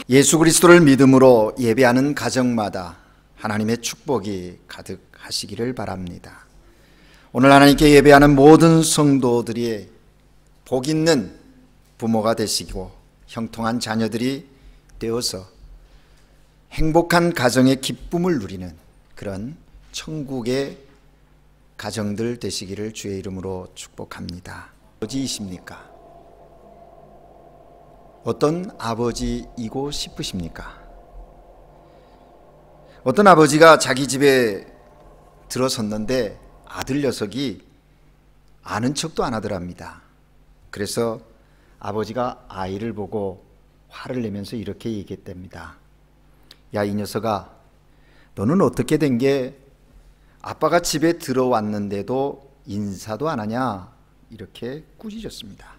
예수 그리스도를 믿음으로 예배하는 가정마다 하나님의 축복이 가득하시기를 바랍니다. 오늘 하나님께 예배하는 모든 성도들이 복 있는 부모가 되시고 형통한 자녀들이 되어서 행복한 가정의 기쁨을 누리는 그런 천국의 가정들 되시기를 주의 이름으로 축복합니다. 아버지이십니까? 어떤 아버지이고 싶으십니까? 어떤 아버지가 자기 집에 들어섰는데 아들 녀석이 아는 척도 안 하더랍니다. 그래서 아버지가 아이를 보고 화를 내면서 이렇게 얘기했답니다. 야, 이 녀석아, 너는 어떻게 된 게 아빠가 집에 들어왔는데도 인사도 안 하냐? 이렇게 꾸짖었습니다.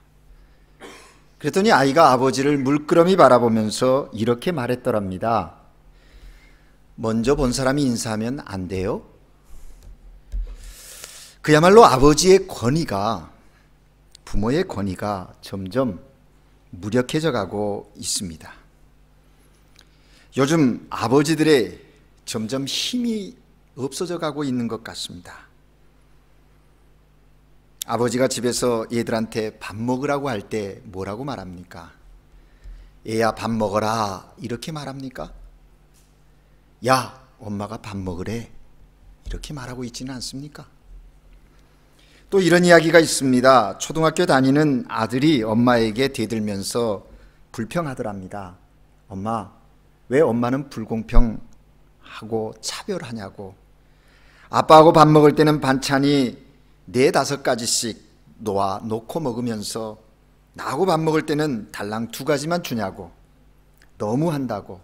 그랬더니 아이가 아버지를 물끄러미 바라보면서 이렇게 말했더랍니다. 먼저 본 사람이 인사하면 안 돼요? 그야말로 아버지의 권위가, 부모의 권위가 점점 무력해져 가고 있습니다. 요즘 아버지들의 점점 힘이 없어져 가고 있는 것 같습니다. 아버지가 집에서 얘들한테 밥 먹으라고 할 때 뭐라고 말합니까? 얘야 밥 먹어라 이렇게 말합니까? 야 엄마가 밥 먹으래 이렇게 말하고 있지는 않습니까? 또 이런 이야기가 있습니다. 초등학교 다니는 아들이 엄마에게 대들면서 불평하더랍니다. 엄마, 왜 엄마는 불공평하고 차별하냐고. 아빠하고 밥 먹을 때는 반찬이 4-5가지씩 놓고 먹으면서 나하고 밥 먹을 때는 달랑 2가지만 주냐고. 너무한다고.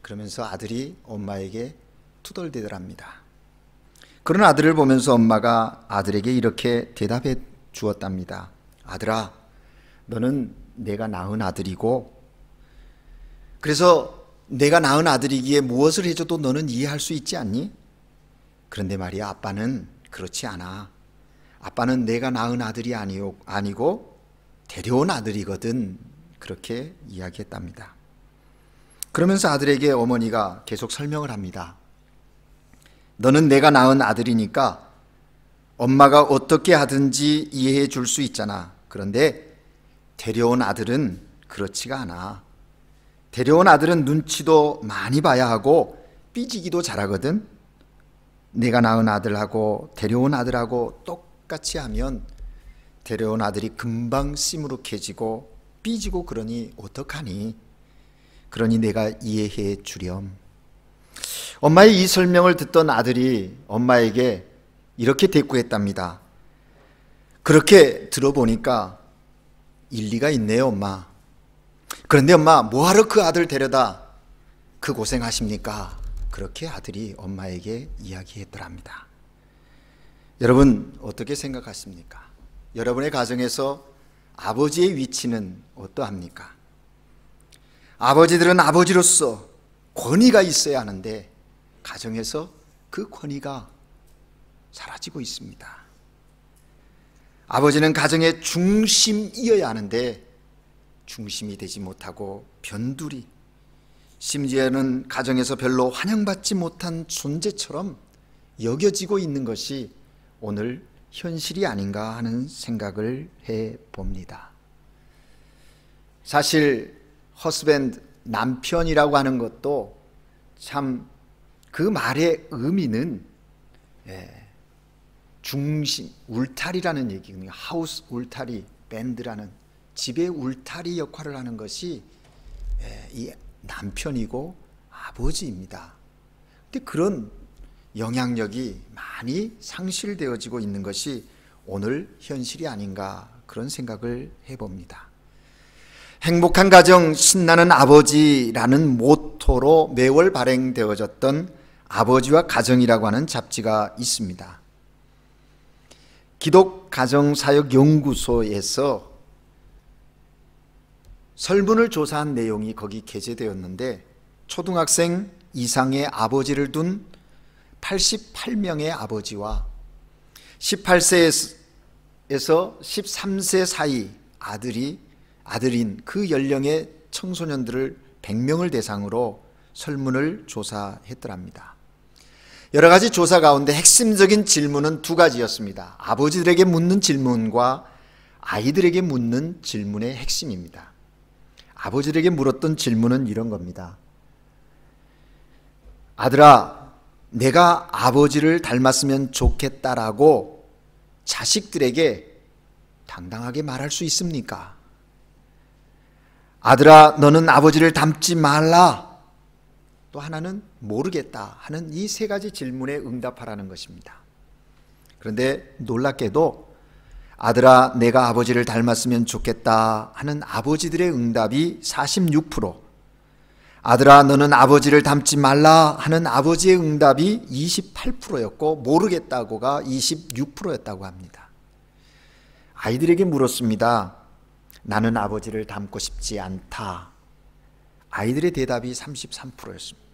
그러면서 아들이 엄마에게 투덜대더랍니다. 그런 아들을 보면서 엄마가 아들에게 이렇게 대답해 주었답니다. 아들아, 너는 내가 낳은 아들이고, 그래서 내가 낳은 아들이기에 무엇을 해줘도 너는 이해할 수 있지 않니? 그런데 말이야, 아빠는 그렇지 않아. 아빠는 내가 낳은 아들이 아니고 데려온 아들이거든. 그렇게 이야기했답니다. 그러면서 아들에게 어머니가 계속 설명을 합니다. 너는 내가 낳은 아들이니까 엄마가 어떻게 하든지 이해해 줄 수 있잖아. 그런데 데려온 아들은 그렇지가 않아. 데려온 아들은 눈치도 많이 봐야 하고 삐지기도 잘하거든. 내가 낳은 아들하고 데려온 아들하고 똑같이 하면 데려온 아들이 금방 시무룩해지고 삐지고 그러니 어떡하니? 그러니 내가 이해해 주렴. 엄마의 이 설명을 듣던 아들이 엄마에게 이렇게 대꾸했답니다. 그렇게 들어보니까 일리가 있네요, 엄마. 그런데 엄마, 뭐하러 그 아들 데려다 그 고생하십니까? 그렇게 아들이 엄마에게 이야기했더랍니다. 여러분 어떻게 생각하십니까? 여러분의 가정에서 아버지의 위치는 어떠합니까? 아버지들은 아버지로서 권위가 있어야 하는데 가정에서 그 권위가 사라지고 있습니다. 아버지는 가정의 중심이어야 하는데 중심이 되지 못하고 변두리, 심지어는 가정에서 별로 환영받지 못한 존재처럼 여겨지고 있는 것이 오늘 현실이 아닌가 하는 생각을 해봅니다. 사실 허스밴드, 남편이라고 하는 것도 참 그 말의 의미는 중심, 울타리라는 얘기거든요. 하우스 울타리, 밴드라는 집의 울타리 역할을 하는 것이 이 남편이고 아버지입니다. 근데 그런 영향력이 많이 상실되어지고 있는 것이 오늘 현실이 아닌가 그런 생각을 해봅니다. 행복한 가정, 신나는 아버지라는 모토로 매월 발행되어졌던 아버지와 가정이라고 하는 잡지가 있습니다. 기독가정사역연구소에서 설문을 조사한 내용이 거기 게재되었는데 초등학생 이상의 아버지를 둔 88명의 아버지와 18세에서 13세 사이 아들인 그 연령의 청소년들을 100명을 대상으로 설문을 조사했더랍니다. 여러 가지 조사 가운데 핵심적인 질문은 두 가지였습니다. 아버지들에게 묻는 질문과 아이들에게 묻는 질문의 핵심입니다. 아버지들에게 물었던 질문은 이런 겁니다. 아들아, 내가 아버지를 닮았으면 좋겠다라고 자식들에게 당당하게 말할 수 있습니까? 아들아, 너는 아버지를 닮지 말라. 또 하나는 모르겠다 하는 이 세 가지 질문에 응답하라는 것입니다. 그런데 놀랍게도 아들아, 내가 아버지를 닮았으면 좋겠다 하는 아버지들의 응답이 46%, 아들아, 너는 아버지를 닮지 말라 하는 아버지의 응답이 28%였고 모르겠다고가 26%였다고 합니다. 아이들에게 물었습니다. 나는 아버지를 닮고 싶지 않다. 아이들의 대답이 33%였습니다.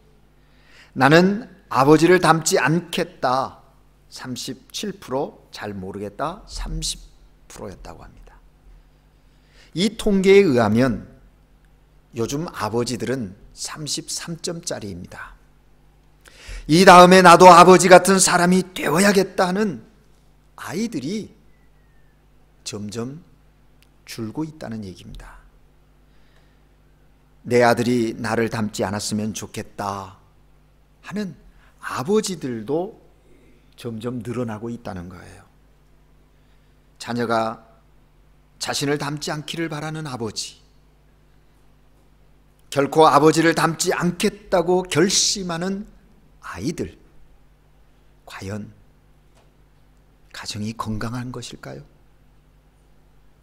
나는 아버지를 닮지 않겠다. 37%, 잘 모르겠다. 30%였다고 합니다. 이 통계에 의하면 요즘 아버지들은 33점짜리입니다. 이 다음에 나도 아버지 같은 사람이 되어야겠다는 아이들이 점점 줄고 있다는 얘기입니다. 내 아들이 나를 닮지 않았으면 좋겠다 하는 아버지들도 점점 늘어나고 있다는 거예요. 자녀가 자신을 닮지 않기를 바라는 아버지, 결코 아버지를 닮지 않겠다고 결심하는 아이들, 과연 가정이 건강한 것일까요?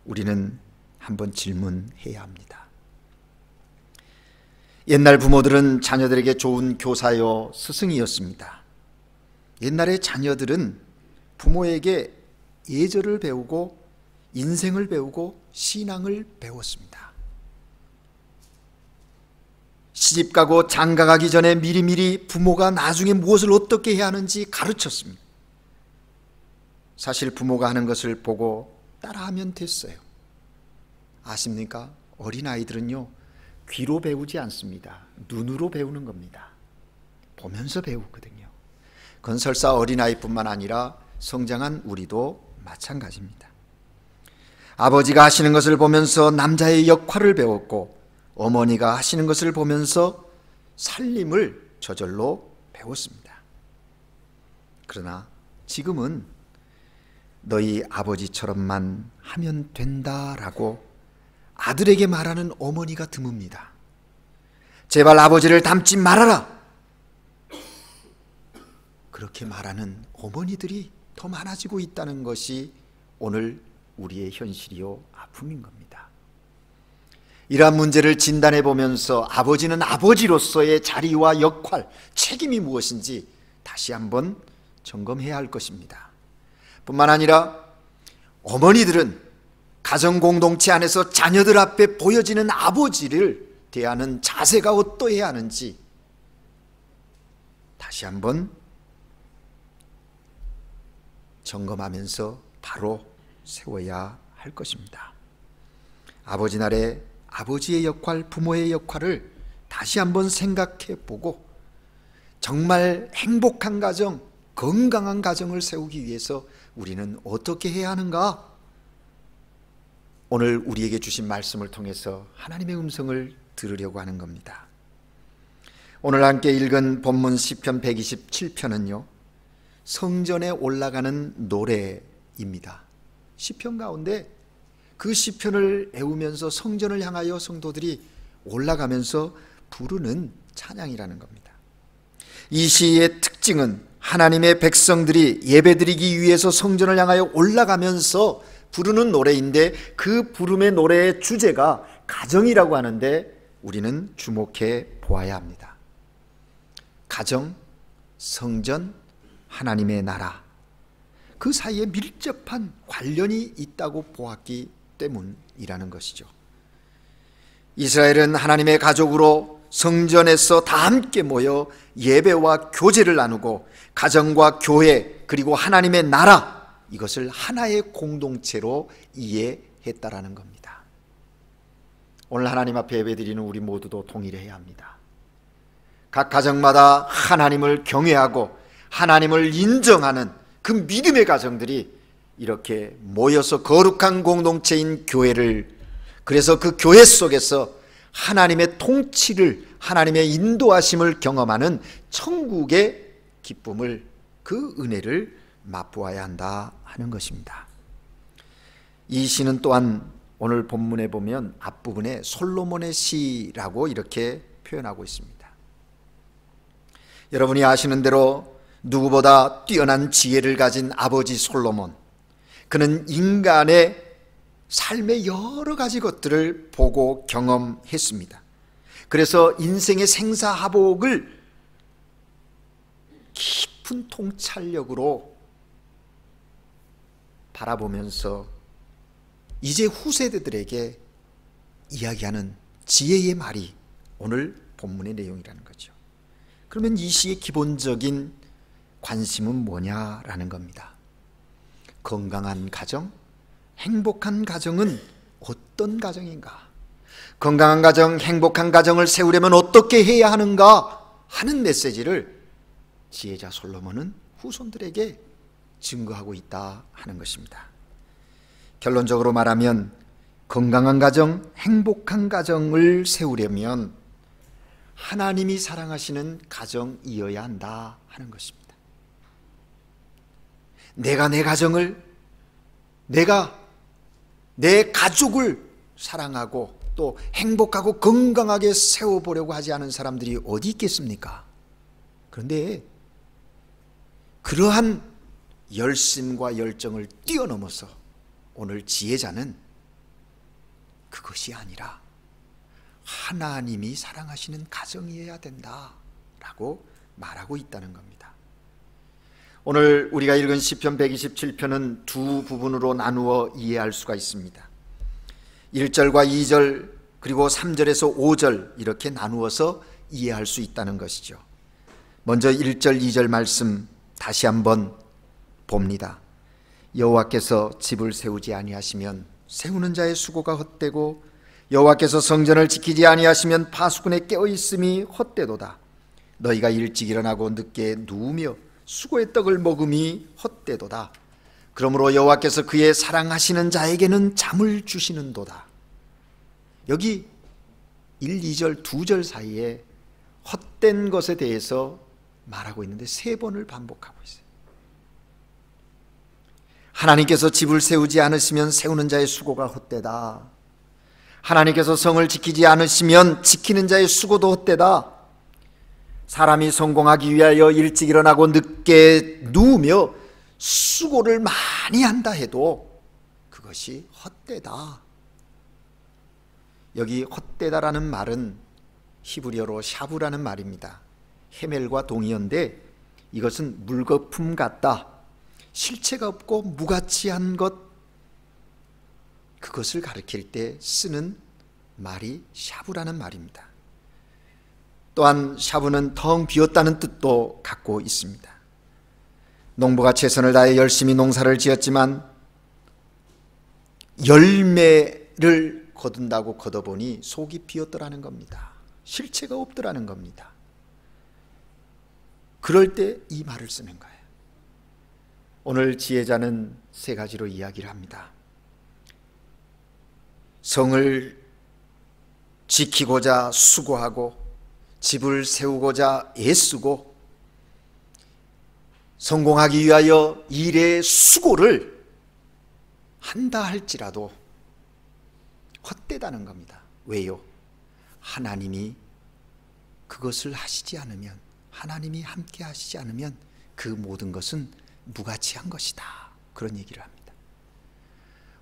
우리는 한번 질문해야 합니다. 옛날 부모들은 자녀들에게 좋은 교사요 스승이었습니다. 옛날의 자녀들은 부모에게 예절을 배우고 인생을 배우고 신앙을 배웠습니다. 시집가고 장가가기 전에 미리미리 부모가 나중에 무엇을 어떻게 해야 하는지 가르쳤습니다. 사실 부모가 하는 것을 보고 따라하면 됐어요. 아십니까? 어린아이들은요, 귀로 배우지 않습니다. 눈으로 배우는 겁니다. 보면서 배우거든요. 그건 설사 어린아이뿐만 아니라 성장한 우리도 마찬가지입니다. 아버지가 하시는 것을 보면서 남자의 역할을 배웠고 어머니가 하시는 것을 보면서 살림을 저절로 배웠습니다. 그러나 지금은 너희 아버지처럼만 하면 된다라고 아들에게 말하는 어머니가 드뭅니다. 제발 아버지를 닮지 말아라. 그렇게 말하는 어머니들이 더 많아지고 있다는 것이 오늘 우리의 현실이요 아픔인 겁니다. 이러한 문제를 진단해 보면서 아버지는 아버지로서의 자리와 역할, 책임이 무엇인지 다시 한번 점검해야 할 것입니다. 뿐만 아니라 어머니들은 가정 공동체 안에서 자녀들 앞에 보여지는 아버지를 대하는 자세가 어떠해야 하는지 다시 한번 점검하면서 바로 세워야 할 것입니다. 아버지 날에 아버지의 역할, 부모의 역할을 다시 한번 생각해 보고 정말 행복한 가정, 건강한 가정을 세우기 위해서 우리는 어떻게 해야 하는가? 오늘 우리에게 주신 말씀을 통해서 하나님의 음성을 들으려고 하는 겁니다. 오늘 함께 읽은 본문 시편 127편은요 성전에 올라가는 노래입니다. 시편 가운데 그 시편을 외우면서 성전을 향하여 성도들이 올라가면서 부르는 찬양이라는 겁니다. 이 시의 특징은 하나님의 백성들이 예배드리기 위해서 성전을 향하여 올라가면서 부르는 노래인데 그 부름의 노래의 주제가 가정이라고 하는데 우리는 주목해 보아야 합니다. 가정, 성전, 하나님의 나라, 그 사이에 밀접한 관련이 있다고 보았기 때문이라는 것이죠. 이스라엘은 하나님의 가족으로 성전에서 다 함께 모여 예배와 교제를 나누고 가정과 교회 그리고 하나님의 나라, 이것을 하나의 공동체로 이해했다라는 겁니다. 오늘 하나님 앞에 예배드리는 우리 모두도 동일해야 합니다. 각 가정마다 하나님을 경외하고 하나님을 인정하는 그 믿음의 가정들이 이렇게 모여서 거룩한 공동체인 교회를, 그래서 그 교회 속에서 하나님의 통치를, 하나님의 인도하심을 경험하는 천국의 기쁨을, 그 은혜를 맛보아야 한다 하는 것입니다. 이 시는 또한 오늘 본문에 보면 앞부분에 솔로몬의 시라고 이렇게 표현하고 있습니다. 여러분이 아시는 대로 누구보다 뛰어난 지혜를 가진 아버지 솔로몬, 그는 인간의 삶의 여러 가지 것들을 보고 경험했습니다. 그래서 인생의 생사하복을 깊은 통찰력으로 바라보면서 이제 후세대들에게 이야기하는 지혜의 말이 오늘 본문의 내용이라는 거죠. 그러면 이 시의 기본적인 관심은 뭐냐라는 겁니다. 건강한 가정, 행복한 가정은 어떤 가정인가? 건강한 가정, 행복한 가정을 세우려면 어떻게 해야 하는가 하는 메시지를 지혜자 솔로몬은 후손들에게 증거하고 있다 하는 것입니다. 결론적으로 말하면 건강한 가정, 행복한 가정을 세우려면 하나님이 사랑하시는 가정이어야 한다 하는 것입니다. 내가 내 가정을, 내가 내 가족을 사랑하고 또 행복하고 건강하게 세워보려고 하지 않은 사람들이 어디 있겠습니까? 그런데 그러한 열심과 열정을 뛰어넘어서 오늘 지혜자는 그것이 아니라 하나님이 사랑하시는 가정이어야 된다라고 말하고 있다는 겁니다. 오늘 우리가 읽은 시편 127편은 두 부분으로 나누어 이해할 수가 있습니다. 1절과 2절 그리고 3절에서 5절 이렇게 나누어서 이해할 수 있다는 것이죠. 먼저 1절 2절 말씀 다시 한번 봅니다. 여호와께서 집을 세우지 아니하시면 세우는 자의 수고가 헛되고 여호와께서 성전을 지키지 아니하시면 파수꾼의 깨어있음이 헛되도다. 너희가 일찍 일어나고 늦게 누우며 수고의 떡을 먹음이 헛되도다. 그러므로 여호와께서 그의 사랑하시는 자에게는 잠을 주시는도다. 여기 1, 2절, 2절 사이에 헛된 것에 대해서 말하고 있는데 세 번을 반복하고 있어요. 하나님께서 집을 세우지 않으시면 세우는 자의 수고가 헛되다. 하나님께서 성을 지키지 않으시면 지키는 자의 수고도 헛되다. 사람이 성공하기 위하여 일찍 일어나고 늦게 누우며 수고를 많이 한다 해도 그것이 헛되다. 여기 헛되다라는 말은 히브리어로 샤브라는 말입니다. 헤멜과 동의어인데 이것은 물거품 같다, 실체가 없고 무가치한 것, 그것을 가리킬 때 쓰는 말이 샤브라는 말입니다. 또한 샤브는 텅 비었다는 뜻도 갖고 있습니다. 농부가 최선을 다해 열심히 농사를 지었지만 열매를 거둔다고 거둬보니 속이 비었더라는 겁니다. 실체가 없더라는 겁니다. 그럴 때 이 말을 쓰는 거예요. 오늘 지혜자는 세 가지로 이야기를 합니다. 성을 지키고자 수고하고 집을 세우고자 애쓰고 성공하기 위하여 일의 수고를 한다 할지라도 헛되다는 겁니다. 왜요? 하나님이 그것을 하시지 않으면, 하나님이 함께 하시지 않으면 그 모든 것은 무가치한 것이다, 그런 얘기를 합니다.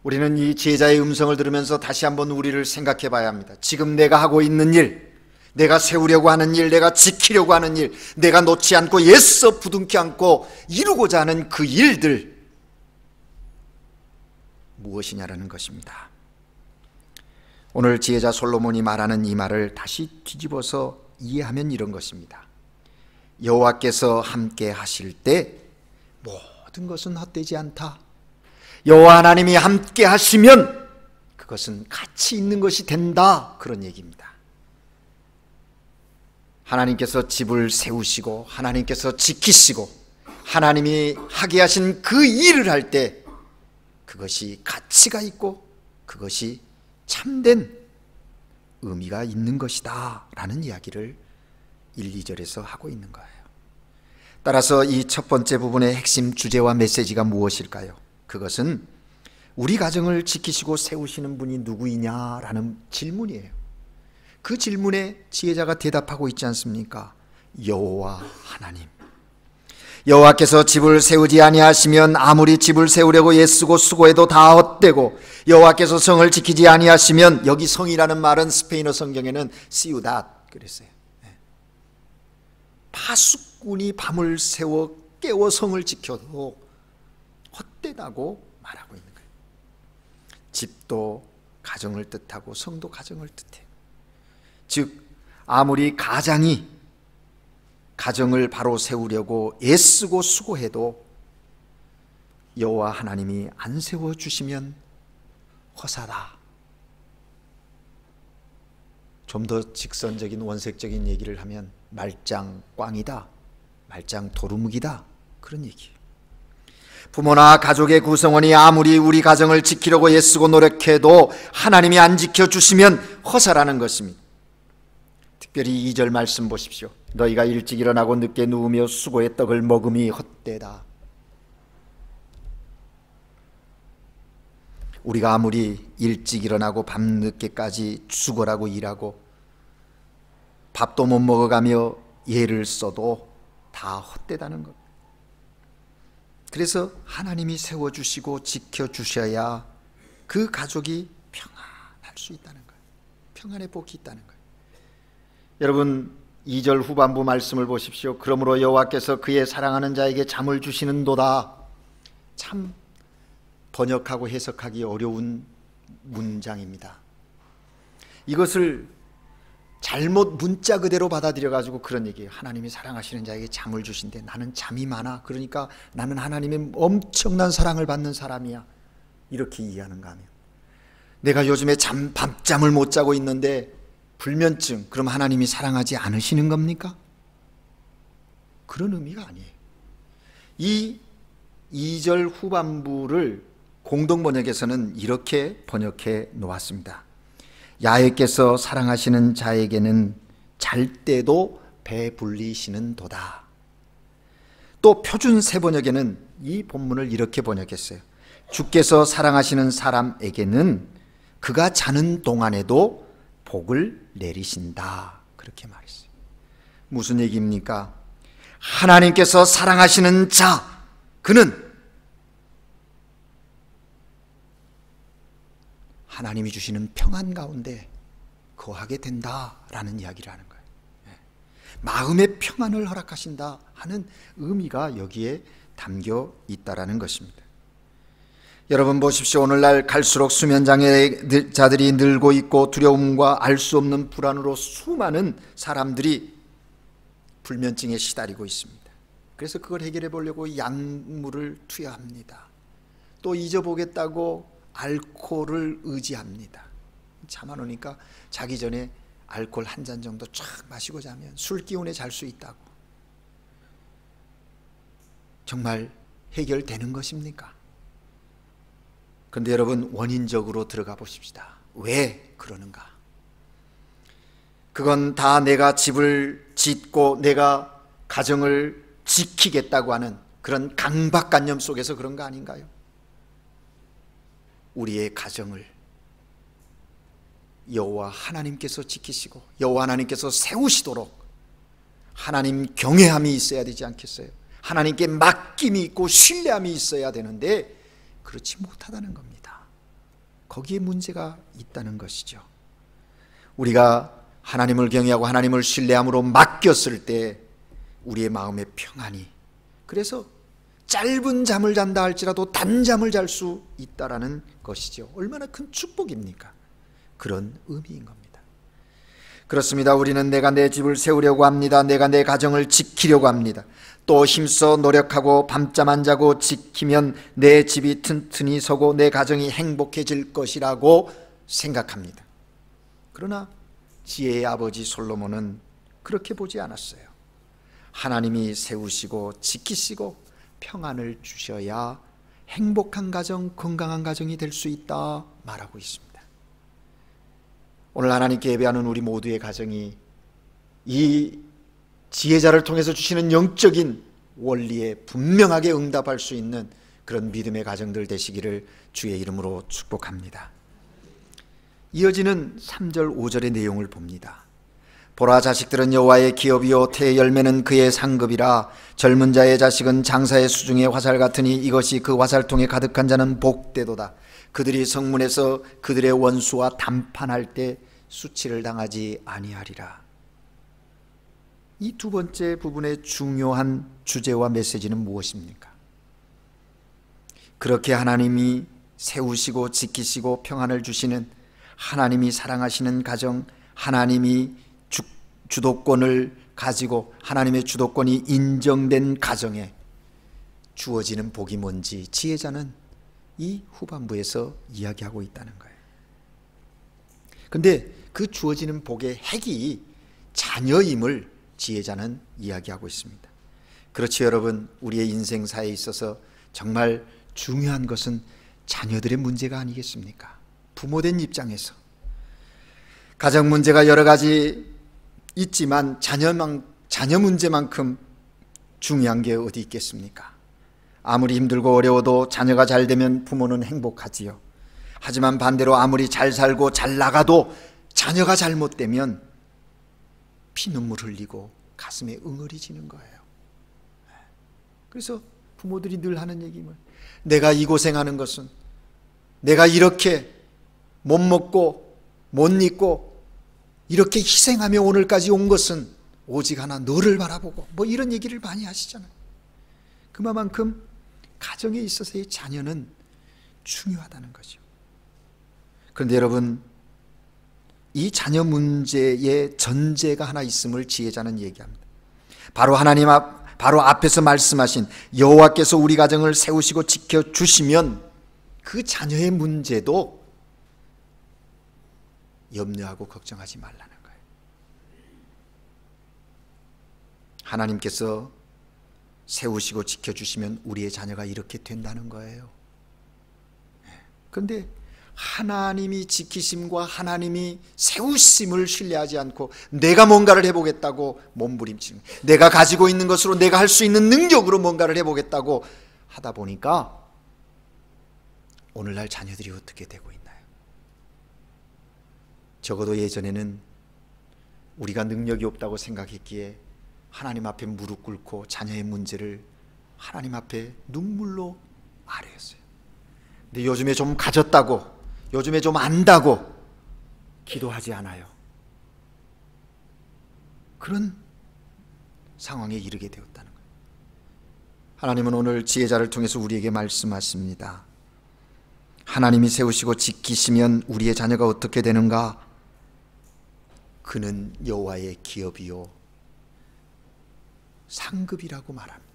우리는 이 지혜자의 음성을 들으면서 다시 한번 우리를 생각해 봐야 합니다. 지금 내가 하고 있는 일, 내가 세우려고 하는 일, 내가 지키려고 하는 일, 내가 놓지 않고 애써 부둥켜 안고 이루고자 하는 그 일들 무엇이냐라는 것입니다. 오늘 지혜자 솔로몬이 말하는 이 말을 다시 뒤집어서 이해하면 이런 것입니다. 여호와께서 함께 하실 때 모든 것은 헛되지 않다. 여호와 하나님이 함께 하시면 그것은 가치 있는 것이 된다, 그런 얘기입니다. 하나님께서 집을 세우시고 하나님께서 지키시고 하나님이 하게 하신 그 일을 할 때 그것이 가치가 있고 그것이 참된 의미가 있는 것이다 라는 이야기를 1, 2절에서 하고 있는 거예요. 따라서 이 첫 번째 부분의 핵심 주제와 메시지가 무엇일까요? 그것은 우리 가정을 지키시고 세우시는 분이 누구이냐라는 질문이에요. 그 질문에 지혜자가 대답하고 있지 않습니까? 여호와 하나님. 여호와께서 집을 세우지 아니하시면 아무리 집을 세우려고 애쓰고 수고해도 다 헛되고, 여호와께서 성을 지키지 아니하시면, 여기 성이라는 말은 스페인어 성경에는 시우닷 그랬어요. 파수꾼이 밤을 새워 깨워 성을 지켜도 헛되다고 말하고 있는 거예요. 집도 가정을 뜻하고 성도 가정을 뜻해요. 즉 아무리 가장이 가정을 바로 세우려고 애쓰고 수고해도 여호와 하나님이 안 세워주시면 허사다. 좀 더 직선적인 원색적인 얘기를 하면 말짱 꽝이다, 말짱 도루묵이다, 그런 얘기예요. 부모나 가족의 구성원이 아무리 우리 가정을 지키려고 애쓰고 노력해도 하나님이 안 지켜주시면 허사라는 것입니다. 특별히 2절 말씀 보십시오. 너희가 일찍 일어나고 늦게 누우며 수고의 떡을 먹음이 헛되다. 우리가 아무리 일찍 일어나고 밤늦게까지 수고라고 일하고 밥도 못 먹어가며 애를 써도 다 헛되다는 것. 그래서 하나님이 세워주시고 지켜주셔야 그 가족이 평안할 수 있다는 거예요. 평안의 복이 있다는 거예요. 여러분 2절 후반부 말씀을 보십시오. 그러므로 여호와께서 그의 사랑하는 자에게 잠을 주시는도다. 참 번역하고 해석하기 어려운 문장입니다. 이것을 잘못 문자 그대로 받아들여 가지고 그런 얘기예요. 하나님이 사랑하시는 자에게 잠을 주신대. 나는 잠이 많아, 그러니까 나는 하나님의 엄청난 사랑을 받는 사람이야, 이렇게 이해하는가 하면, 내가 요즘에 밤잠을 못 자고 있는데 불면증, 그럼 하나님이 사랑하지 않으시는 겁니까? 그런 의미가 아니에요. 이 2절 후반부를 공동번역에서는 이렇게 번역해 놓았습니다. 야훼께서 사랑하시는 자에게는 잘 때도 배불리시는 도다. 또 표준 세번역에는 이 본문을 이렇게 번역했어요. 주께서 사랑하시는 사람에게는 그가 자는 동안에도 복을 내리신다, 그렇게 말했어요. 무슨 얘기입니까? 하나님께서 사랑하시는 자, 그는 하나님이 주시는 평안 가운데 거하게 된다라는 이야기를 하는 거예요. 마음의 평안을 허락하신다 하는 의미가 여기에 담겨 있다라는 것입니다. 여러분 보십시오. 오늘날 갈수록 수면장애자들이 늘고 있고 두려움과 알 수 없는 불안으로 수많은 사람들이 불면증에 시달리고 있습니다. 그래서 그걸 해결해 보려고 약물을 투여합니다. 또 잊어보겠다고 알코올을 의지합니다. 잠 안 오니까 자기 전에 알코올 한 잔 정도 쫙 마시고 자면 술 기운에 잘 수 있다고. 정말 해결되는 것입니까? 그런데 여러분 원인적으로 들어가 보십시다. 왜 그러는가? 그건 다 내가 집을 짓고 내가 가정을 지키겠다고 하는 그런 강박관념 속에서 그런 거 아닌가요? 우리의 가정을 여호와 하나님께서 지키시고 여호와 하나님께서 세우시도록 하나님 경외함이 있어야 되지 않겠어요? 하나님께 맡김이 있고 신뢰함이 있어야 되는데 그렇지 못하다는 겁니다. 거기에 문제가 있다는 것이죠. 우리가 하나님을 경외하고 하나님을 신뢰함으로 맡겼을 때 우리의 마음의 평안이, 그래서 짧은 잠을 잔다 할지라도 단잠을 잘 수 있다라는 것이죠. 얼마나 큰 축복입니까? 그런 의미인 겁니다. 그렇습니다. 우리는 내가 내 집을 세우려고 합니다. 내가 내 가정을 지키려고 합니다. 또 힘써 노력하고 밤잠 안 자고 지키면 내 집이 튼튼히 서고 내 가정이 행복해질 것이라고 생각합니다. 그러나 지혜의 아버지 솔로몬은 그렇게 보지 않았어요. 하나님이 세우시고 지키시고 평안을 주셔야 행복한 가정, 건강한 가정이 될 수 있다 말하고 있습니다. 오늘 하나님께 예배하는 우리 모두의 가정이 이 지혜자를 통해서 주시는 영적인 원리에 분명하게 응답할 수 있는 그런 믿음의 가정들 되시기를 주의 이름으로 축복합니다. 이어지는 3절 5절의 내용을 봅니다. 보라, 자식들은 여호와의 기업이요 태의 열매는 그의 상급이라. 젊은 자의 자식은 장사의 수중의 화살 같으니 이것이 그 화살통에 가득한 자는 복되도다. 그들이 성문에서 그들의 원수와 담판할 때 수치를 당하지 아니하리라. 이 두 번째 부분의 중요한 주제와 메시지는 무엇입니까? 그렇게 하나님이 세우시고 지키시고 평안을 주시는, 하나님이 사랑하시는 가정, 하나님이 주도권을 가지고 하나님의 주도권이 인정된 가정에 주어지는 복이 뭔지 지혜자는 이 후반부에서 이야기하고 있다는 거예요. 그런데 그 주어지는 복의 핵이 자녀임을 지혜자는 이야기하고 있습니다. 그렇지 여러분, 우리의 인생사에 있어서 정말 중요한 것은 자녀들의 문제가 아니겠습니까? 부모된 입장에서 가정 문제가 여러 가지 있지만 자녀 문제만큼 중요한 게 어디 있겠습니까? 아무리 힘들고 어려워도 자녀가 잘 되면 부모는 행복하지요. 하지만 반대로 아무리 잘 살고 잘 나가도 자녀가 잘못되면 피눈물 흘리고 가슴에 응어리지는 거예요. 그래서 부모들이 늘 하는 얘기는, 내가 이 고생하는 것은, 내가 이렇게 못 먹고 못 입고 이렇게 희생하며 오늘까지 온 것은 오직 하나 너를 바라보고, 뭐 이런 얘기를 많이 하시잖아요. 그만큼 가정에 있어서의 자녀는 중요하다는 거죠. 그런데 여러분, 이 자녀 문제의 전제가 하나 있음을 지혜자는 얘기합니다. 바로 바로 앞에서 말씀하신 여호와께서 우리 가정을 세우시고 지켜주시면 그 자녀의 문제도 염려하고 걱정하지 말라는 거예요. 하나님께서 세우시고 지켜주시면 우리의 자녀가 이렇게 된다는 거예요. 그런데 하나님이 지키심과 하나님이 세우심을 신뢰하지 않고 내가 뭔가를 해보겠다고 몸부림치는, 내가 가지고 있는 것으로 내가 할 수 있는 능력으로 뭔가를 해보겠다고 하다 보니까 오늘날 자녀들이 어떻게 되고 있나요? 적어도 예전에는 우리가 능력이 없다고 생각했기에 하나님 앞에 무릎 꿇고 자녀의 문제를 하나님 앞에 눈물로 아뢰었어요. 근데 요즘에 좀 가졌다고, 요즘에 좀 안다고 기도하지 않아요. 그런 상황에 이르게 되었다는 거예요. 하나님은 오늘 지혜자를 통해서 우리에게 말씀하십니다. 하나님이 세우시고 지키시면 우리의 자녀가 어떻게 되는가? 그는 여호와의 기업이요 상급이라고 말합니다.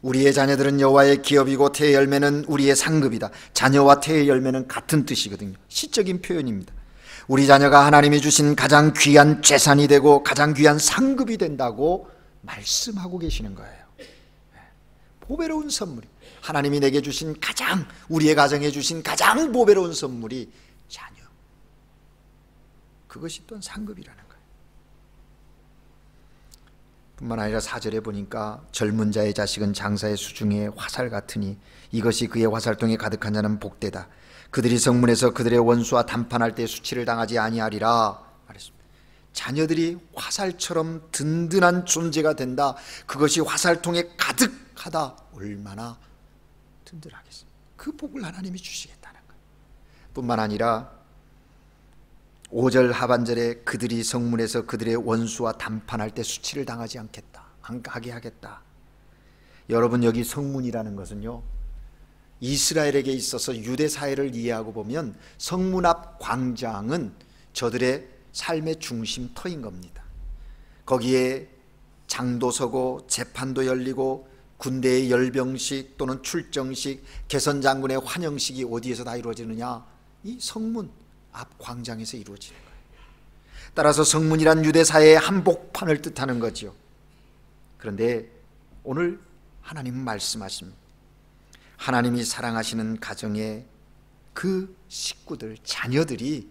우리의 자녀들은 여호와의 기업이고 태의 열매는 우리의 상급이다. 자녀와 태의 열매는 같은 뜻이거든요. 시적인 표현입니다. 우리 자녀가 하나님이 주신 가장 귀한 재산이 되고 가장 귀한 상급이 된다고 말씀하고 계시는 거예요. 보배로운 선물이, 하나님이 내게 주신 가장, 우리의 가정에 주신 가장 보배로운 선물이 자녀, 그것이 또한 상급이라는 거예요. 뿐만 아니라 4절에 보니까 젊은 자의 자식은 장사의 수중에 화살 같으니 이것이 그의 화살통에 가득한 자는 복되다. 그들이 성문에서 그들의 원수와 담판할 때 수치를 당하지 아니하리라 말했습니다. 자녀들이 화살처럼 든든한 존재가 된다. 그것이 화살통에 가득하다. 얼마나 든든하겠습니까? 그 복을 하나님이 주시겠다는 거예요. 뿐만 아니라 5절 하반절에 그들이 성문에서 그들의 원수와 담판할 때 수치를 당하지 않겠다, 안 하게 하겠다. 여러분, 여기 성문이라는 것은요, 이스라엘에게 있어서 유대 사회를 이해하고 보면 성문 앞 광장은 저들의 삶의 중심터인 겁니다. 거기에 장도 서고 재판도 열리고 군대의 열병식 또는 출정식, 개선 장군의 환영식이 어디에서 다 이루어지느냐? 이 성문, 앞 광장에서 이루어지는 거예요. 따라서 성문이란 유대사회의 한복판을 뜻하는 거죠. 그런데 오늘 하나님은 말씀하십니다. 하나님이 사랑하시는 가정의 그 식구들, 자녀들이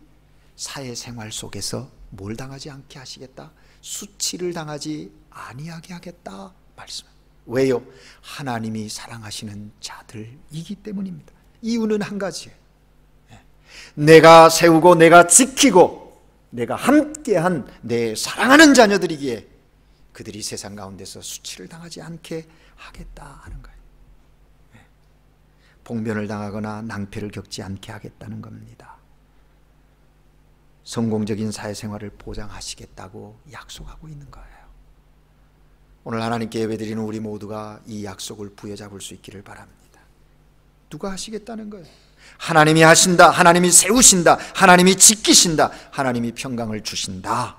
사회생활 속에서 뭘 당하지 않게 하시겠다? 수치를 당하지 아니하게 하겠다 말씀합니다. 왜요? 하나님이 사랑하시는 자들이기 때문입니다. 이유는 한 가지예요. 내가 세우고 내가 지키고 내가 함께한 내 사랑하는 자녀들이기에 그들이 세상 가운데서 수치를 당하지 않게 하겠다 하는 거예요. 봉변을 당하거나 낭패를 겪지 않게 하겠다는 겁니다. 성공적인 사회생활을 보장하시겠다고 약속하고 있는 거예요. 오늘 하나님께 예배드리는 우리 모두가 이 약속을 부여잡을 수 있기를 바랍니다. 누가 하시겠다는 거예요? 하나님이 하신다, 하나님이 세우신다, 하나님이 지키신다, 하나님이 평강을 주신다.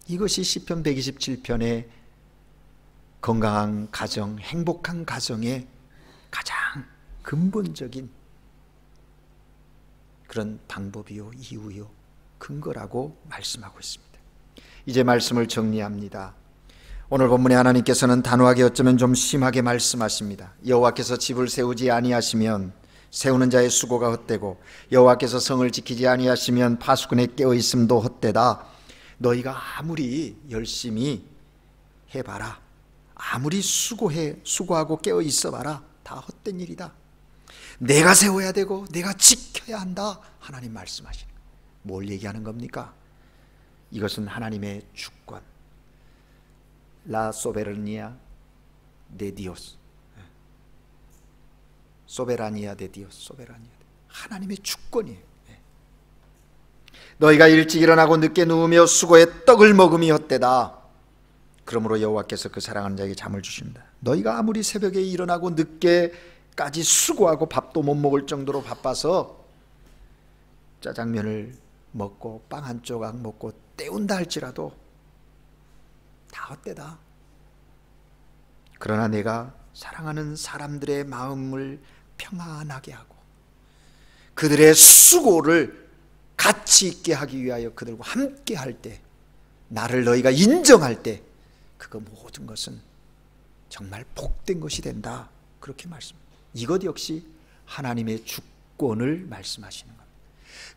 이것이 시편 127편의 건강한 가정, 행복한 가정의 가장 근본적인 그런 방법이요, 이유요, 근거라고 말씀하고 있습니다. 이제 말씀을 정리합니다. 오늘 본문에 하나님께서는 단호하게 어쩌면 좀 심하게 말씀하십니다. 여호와께서 집을 세우지 아니하시면 세우는 자의 수고가 헛되고 여호와께서 성을 지키지 아니하시면 파수꾼의 깨어있음도 헛되다. 너희가 아무리 열심히 해봐라, 아무리 수고하고 깨어있어봐라, 다 헛된 일이다. 내가 세워야 되고 내가 지켜야 한다. 하나님 말씀하시는 거예요. 뭘 얘기하는 겁니까? 이것은 하나님의 주권, La soberanía de Dios, soberanía de Dios, soberanía, 하나님의 주권이에요. 너희가 일찍 일어나고 늦게 누우며 수고의 떡을 먹음이 헛되다. 그러므로 여호와께서 그 사랑하는 자에게 잠을 주신다. 너희가 아무리 새벽에 일어나고 늦게까지 수고하고 밥도 못 먹을 정도로 바빠서 짜장면을 먹고 빵 한 조각 먹고 때운다 할지라도 다 헛되다. 그러나 내가 사랑하는 사람들의 마음을 평안하게 하고 그들의 수고를 가치 있게 하기 위하여 그들과 함께 할 때, 나를 너희가 인정할 때 그거 모든 것은 정말 복된 것이 된다. 그렇게 말씀합니다. 이것 역시 하나님의 주권을 말씀하시는 겁니다.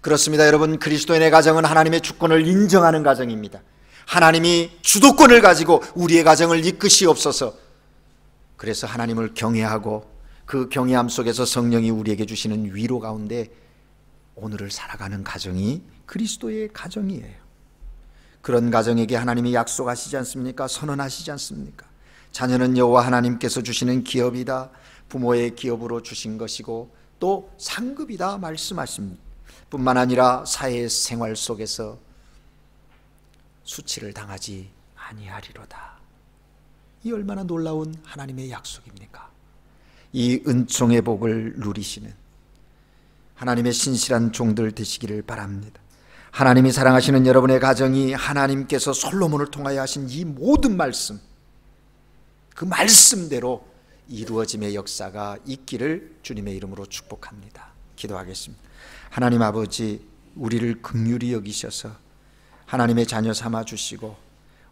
그렇습니다. 여러분, 그리스도인의 가정은 하나님의 주권을 인정하는 가정입니다. 하나님이 주도권을 가지고 우리의 가정을 이끄시옵소서. 그래서 하나님을 경외하고 그 경외함 속에서 성령이 우리에게 주시는 위로 가운데 오늘을 살아가는 가정이 그리스도의 가정이에요. 그런 가정에게 하나님이 약속하시지 않습니까? 선언하시지 않습니까? 자녀는 여호와 하나님께서 주시는 기업이다. 부모의 기업으로 주신 것이고 또 상급이다 말씀하십니다. 뿐만 아니라 사회생활 속에서 수치를 당하지 아니하리로다. 이 얼마나 놀라운 하나님의 약속입니까? 이 은총의 복을 누리시는 하나님의 신실한 종들 되시기를 바랍니다. 하나님이 사랑하시는 여러분의 가정이 하나님께서 솔로몬을 통하여 하신 이 모든 말씀, 그 말씀대로 이루어짐의 역사가 있기를 주님의 이름으로 축복합니다. 기도하겠습니다. 하나님 아버지, 우리를 긍휼히 여기셔서 하나님의 자녀 삼아 주시고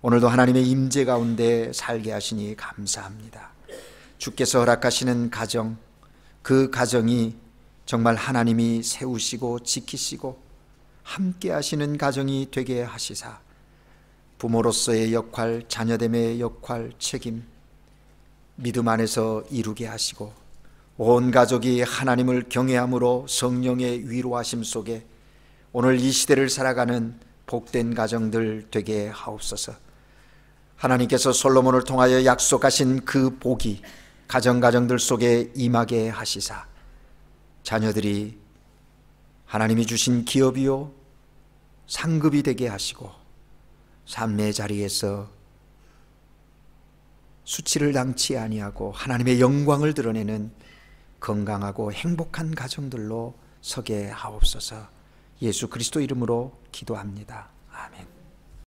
오늘도 하나님의 임재 가운데 살게 하시니 감사합니다. 주께서 허락하시는 가정, 그 가정이 정말 하나님이 세우시고 지키시고 함께 하시는 가정이 되게 하시사 부모로서의 역할, 자녀됨의 역할, 책임, 믿음 안에서 이루게 하시고 온 가족이 하나님을 경외함으로 성령의 위로하심 속에 오늘 이 시대를 살아가는 복된 가정들 되게 하옵소서. 하나님께서 솔로몬을 통하여 약속하신 그 복이 가정들 속에 임하게 하시사 자녀들이 하나님이 주신 기업이요 상급이 되게 하시고 삶의 자리에서 수치를 당치 아니하고 하나님의 영광을 드러내는 건강하고 행복한 가정들로 서게 하옵소서. 예수 그리스도 이름으로 기도합니다. 아멘.